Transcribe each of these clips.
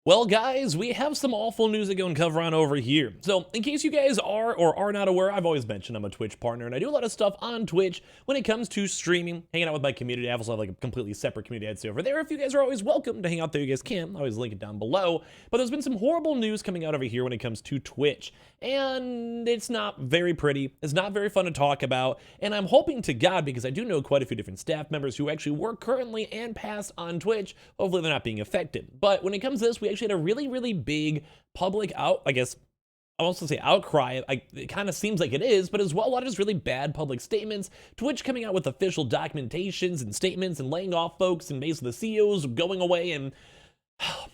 Well, guys, we have some awful news to go and cover on over here. So, in case you guys are or are not aware, I've always mentioned I'm a Twitch partner, and I do a lot of stuff on Twitch when it comes to streaming, hanging out with my community. I also have like a completely separate community I'd say over there. If you guys are always welcome to hang out there, you guys can. I always link it down below. But there's been some horrible news coming out over here when it comes to Twitch, and it's not very pretty. It's not very fun to talk about, and I'm hoping to God, because I do know quite a few different staff members who actually work currently and past on Twitch, hopefully they're not being affected. But when it comes to this, we actually had a really big public I guess I won't say outcry. It kind of seems like it is, but as well, a lot of just really bad public statements. Twitch coming out with official documentations and statements and laying off folks, and basically the CEOs going away, and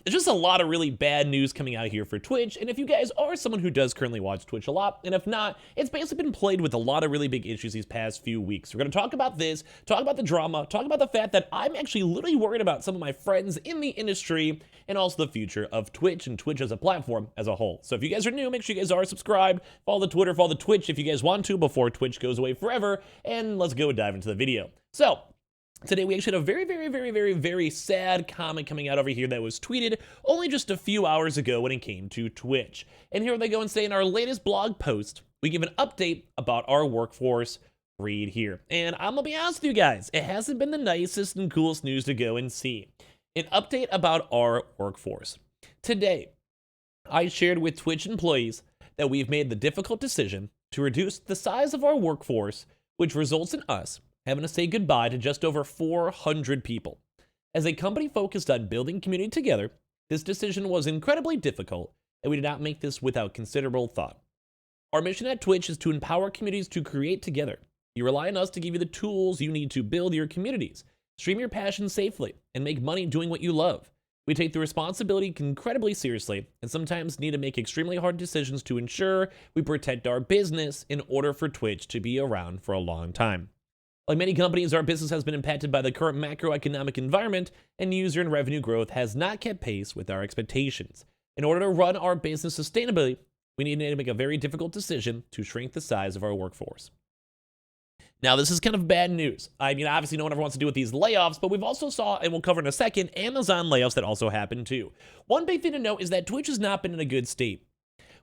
it's just a lot of really bad news coming out here for Twitch. And if you guys are someone who does currently watch Twitch a lot, and if not, it's basically been plagued with a lot of really big issues these past few weeks. We're going to talk about this, talk about the drama, talk about the fact that I'm actually literally worried about some of my friends in the industry, and also the future of Twitch and Twitch as a platform as a whole. So if you guys are new, make sure you guys are subscribed, follow the Twitter, follow the Twitch if you guys want to before Twitch goes away forever, and let's go dive into the video. So, today we actually had a very sad comment coming out over here that was tweeted only just a few hours ago when it came to Twitch. And here they go and say, in our latest blog post, we give an update about our workforce. Read here. And I'm gonna be honest with you guys, it hasn't been the nicest and coolest news to go and see. An update about our workforce. Today, I shared with Twitch employees that we've made the difficult decision to reduce the size of our workforce, which results in us having to say goodbye to just over 400 people. As a company focused on building community together, this decision was incredibly difficult, and we did not make this without considerable thought. Our mission at Twitch is to empower communities to create together. You rely on us to give you the tools you need to build your communities, stream your passion safely, and make money doing what you love. We take the responsibility incredibly seriously, and sometimes need to make extremely hard decisions to ensure we protect our business in order for Twitch to be around for a long time. Like many companies, our business has been impacted by the current macroeconomic environment, and user and revenue growth has not kept pace with our expectations. In order to run our business sustainably, we need to make a very difficult decision to shrink the size of our workforce. Now, this is kind of bad news. I mean, obviously no one ever wants to deal with these layoffs, but we've also saw, and we'll cover in a second, Amazon layoffs that also happened too. One big thing to note is that Twitch has not been in a good state.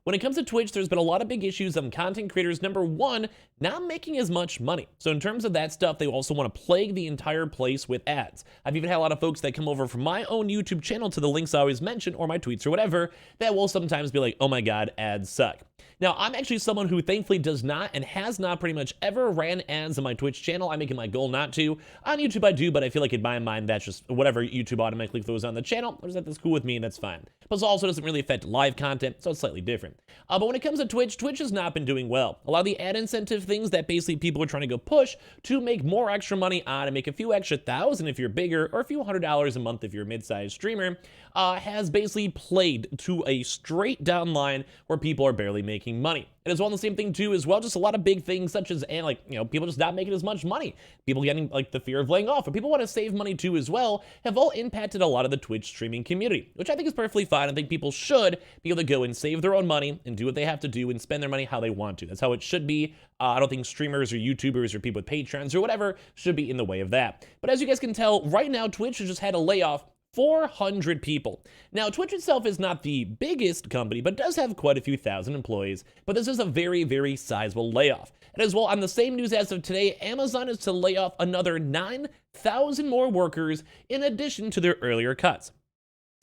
When it comes to Twitch, there's been a lot of big issues of content creators, number one, not making as much money. So in terms of that stuff, they also want to plague the entire place with ads. I've even had a lot of folks that come over from my own YouTube channel to the links I always mention, or my tweets or whatever, that will sometimes be like, oh my God, ads suck. Now, I'm actually someone who thankfully does not and has not pretty much ever ran ads on my Twitch channel. I make it my goal not to. On YouTube, I do, but I feel like in my mind, that's just whatever YouTube automatically throws on the channel. That's cool with me, and that's fine. Plus, also doesn't really affect live content, so it's slightly different. But when it comes to Twitch, Twitch has not been doing well. A lot of the ad incentive things that basically people are trying to go push to make more extra money on and make a few extra thousand if you're bigger, or a few $100s a month if you're a mid-sized streamer, has basically played to a straight down line where people are barely making money. And as well, the same thing too, as well, just a lot of big things such as, and like, people just not making as much money, people getting like the fear of laying off, or people want to save money too as well, have all impacted a lot of the Twitch streaming community, which I think is perfectly fine. I think people should be able to go and save their own money and do what they have to do and spend their money how they want to. That's how it should be. I don't think streamers or YouTubers or people with Patreons or whatever should be in the way of that. But as you guys can tell, right now, Twitch has just had a layoff 400 people. Now, Twitch itself is not the biggest company, but does have quite a few thousand employees, but this is a very sizable layoff. And as well, on the same news as of today, Amazon is to lay off another 9,000 more workers in addition to their earlier cuts.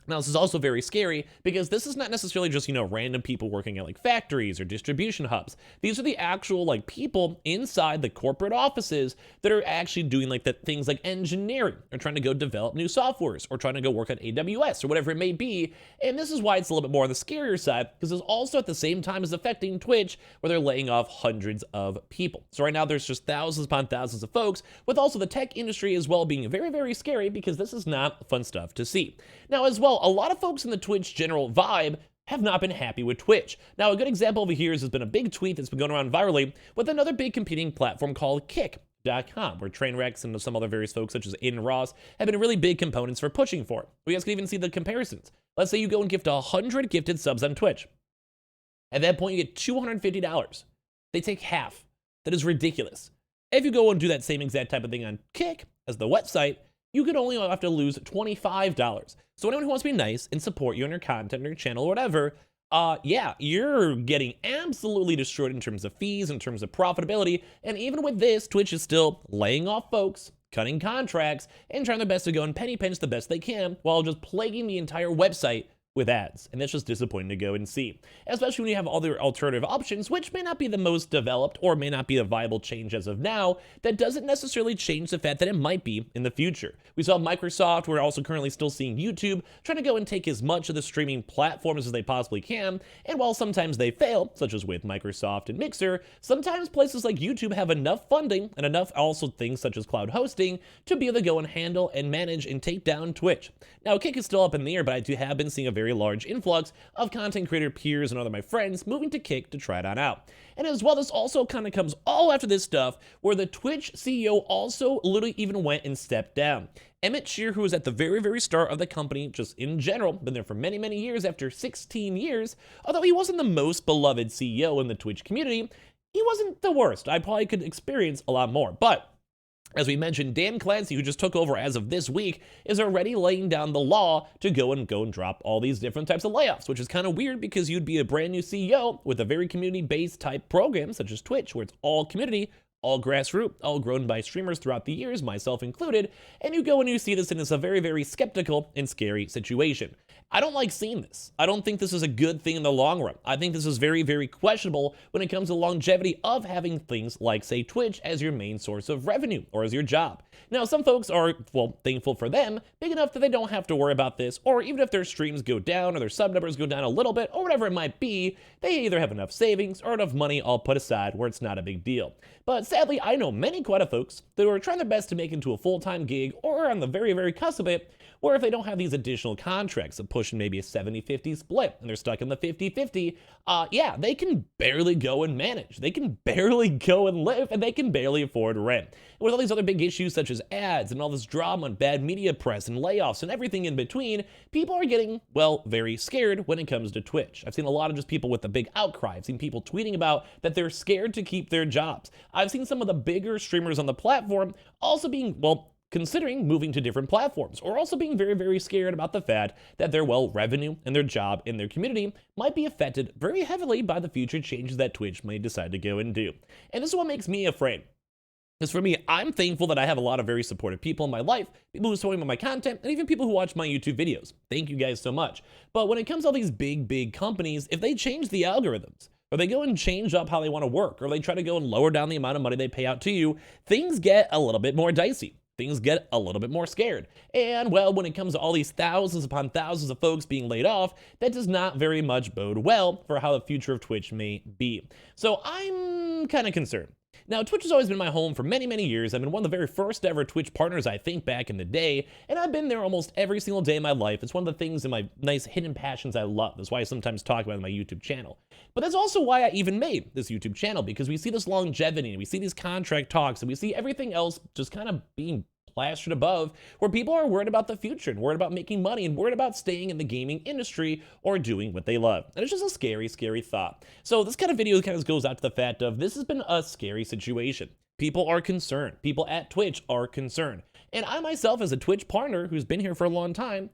Now, this is also very scary because this is not necessarily just, random people working at like factories or distribution hubs. These are the actual like people inside the corporate offices that are actually doing like the things like engineering or trying to go develop new softwares or trying to go work on AWS or whatever it may be. And this is why it's a little bit more on the scarier side, because it's also at the same time as affecting Twitch where they're laying off hundreds of people. So right now there's just thousands upon thousands of folks, with also the tech industry as well being very scary, because this is not fun stuff to see. Now as well, a lot of folks in the Twitch general vibe have not been happy with Twitch. Now, a good example over here has been a big tweet that's been going around virally with another big competing platform called Kick.com, where Trainwrecks and some other various folks such as Aiden Ross have been really big components for pushing for it. You guys can even see the comparisons. Let's say you go and gift 100 gifted subs on Twitch. At that point, you get $250. They take half. That is ridiculous. If you go and do that same exact type of thing on Kick as the website, you could only have to lose $25. So anyone who wants to be nice and support you on your content or your channel or whatever, yeah, you're getting absolutely destroyed in terms of fees, in terms of profitability, and even with this, Twitch is still laying off folks, cutting contracts, and trying their best to go and penny pinch the best they can while just plaguing the entire website with ads, and that's just disappointing to go and see, especially when you have other alternative options, which may not be the most developed or may not be a viable change as of now. That doesn't necessarily change the fact that it might be in the future. We saw Microsoft, we're also currently still seeing YouTube trying to go and take as much of the streaming platforms as they possibly can, and while sometimes they fail, such as with Microsoft and Mixer, sometimes places like YouTube have enough funding and enough also things such as cloud hosting to be able to go and handle and manage and take down Twitch. Now, Kick is still up in the air, but I have been seeing a very large influx of content creator peers and other my friends moving to Kick to try it on out. And as well, this also kind of comes all after this stuff where the Twitch CEO also literally even went and stepped down. Emmett Shear, who was at the very start of the company, just in general, been there for many years after 16 years, although he wasn't the most beloved CEO in the Twitch community, he wasn't the worst. I probably could experience a lot more, but as we mentioned, Dan Clancy, who just took over as of this week, is already laying down the law to go and drop all these different types of layoffs, which is kind of weird because you'd be a brand new CEO with a very community-based type program such as Twitch, where it's all community, all grassroots, all grown by streamers throughout the years, myself included, and you go and you see this and it's a very skeptical and scary situation. I don't like seeing this. I don't think this is a good thing in the long run. I think this is very questionable when it comes to the longevity of having things like, say, Twitch as your main source of revenue or as your job. Now, some folks are, well, thankful for them, big enough that they don't have to worry about this, or even if their streams go down or their sub numbers go down a little bit or whatever it might be, they either have enough savings or enough money all put aside where it's not a big deal. But sadly, I know many quite a folks that are trying their best to make it into a full-time gig or on the very cusp of it, where if they don't have these additional contracts of pushing maybe a 70-50 split and they're stuck in the 50-50, yeah, they can barely go and manage. They can barely go and live, and they can barely afford rent. And with all these other big issues such as ads and all this drama and bad media press and layoffs and everything in between, people are getting, well, very scared when it comes to Twitch. I've seen a lot of just people with a big outcry. I've seen people tweeting about that they're scared to keep their jobs. I've seen some of the bigger streamers on the platform also being, well, considering moving to different platforms, or also being very scared about the fact that their, well, revenue and their job in their community might be affected very heavily by the future changes that Twitch may decide to go and do. And this is what makes me afraid. Because for me, I'm thankful that I have a lot of very supportive people in my life, people who support me on my content, and even people who watch my YouTube videos. Thank you guys so much. But when it comes to all these big companies, if they change the algorithms, or they go and change up how they want to work, or they try to go and lower down the amount of money they pay out to you, things get a little bit more dicey. Things get a little bit more scared. And, well, when it comes to all these thousands upon thousands of folks being laid off, that does not very much bode well for how the future of Twitch may be. So I'm kind of concerned. Now, Twitch has always been my home for many years. I've been one of the very first ever Twitch partners, I think, back in the day, and I've been there almost every single day of my life. It's one of the things in my nice hidden passions I love. That's why I sometimes talk about it on my YouTube channel. But that's also why I even made this YouTube channel, because we see this longevity, and we see these contract talks, and we see everything else just kind of being plastered above, where people are worried about the future and worried about making money and worried about staying in the gaming industry or doing what they love. And it's just a scary thought. So this kind of video kind of goes out to the fact of this has been a scary situation. People are concerned. People at Twitch are concerned. And I myself, as a Twitch partner who's been here for a long time,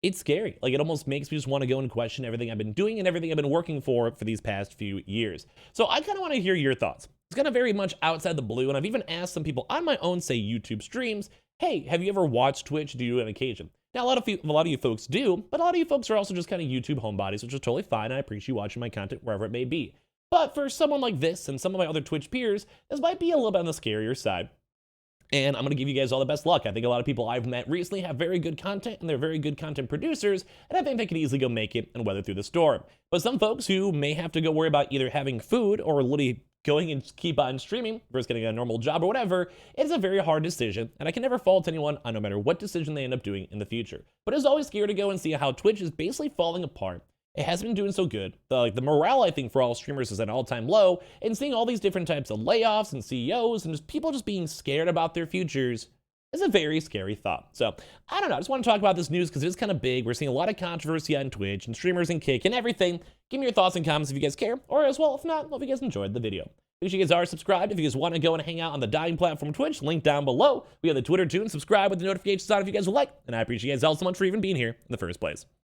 it's scary. Like, it almost makes me just want to go and question everything I've been doing and everything I've been working for these past few years. So I kind of want to hear your thoughts. It's kind of very much outside the blue, and I've even asked some people on my own, say, YouTube streams, hey, have you ever watched Twitch? Do you do it on occasion? Now, a lot of you folks do, but a lot of you folks are also just kind of YouTube homebodies, which is totally fine. I appreciate you watching my content wherever it may be. But for someone like this and some of my other Twitch peers, this might be a little bit on the scarier side. And I'm going to give you guys all the best luck. I think a lot of people I've met recently have very good content, and they're very good content producers, and I think they could easily go make it and weather through the storm. But some folks who may have to go worry about either having food or literally going and keep on streaming versus getting a normal job or whatever, it's a very hard decision, and I can never fault anyone on no matter what decision they end up doing in the future. But it's always scary to go and see how Twitch is basically falling apart. It hasn't been doing so good. The morale, I think, for all streamers is at an all-time low, and seeing all these different types of layoffs and CEOs and just people just being scared about their futures is a very scary thought. So, I don't know. I just want to talk about this news because it is kind of big. We're seeing a lot of controversy on Twitch and streamers and Kick and everything. Give me your thoughts and comments if you guys care, or as well, if not, hope you guys enjoyed the video. Make sure you guys are subscribed if you guys want to go and hang out on the dying platform Twitch, link down below. We have the Twitter too, and subscribe with the notifications on if you guys would like. And I appreciate you guys all so much for even being here in the first place.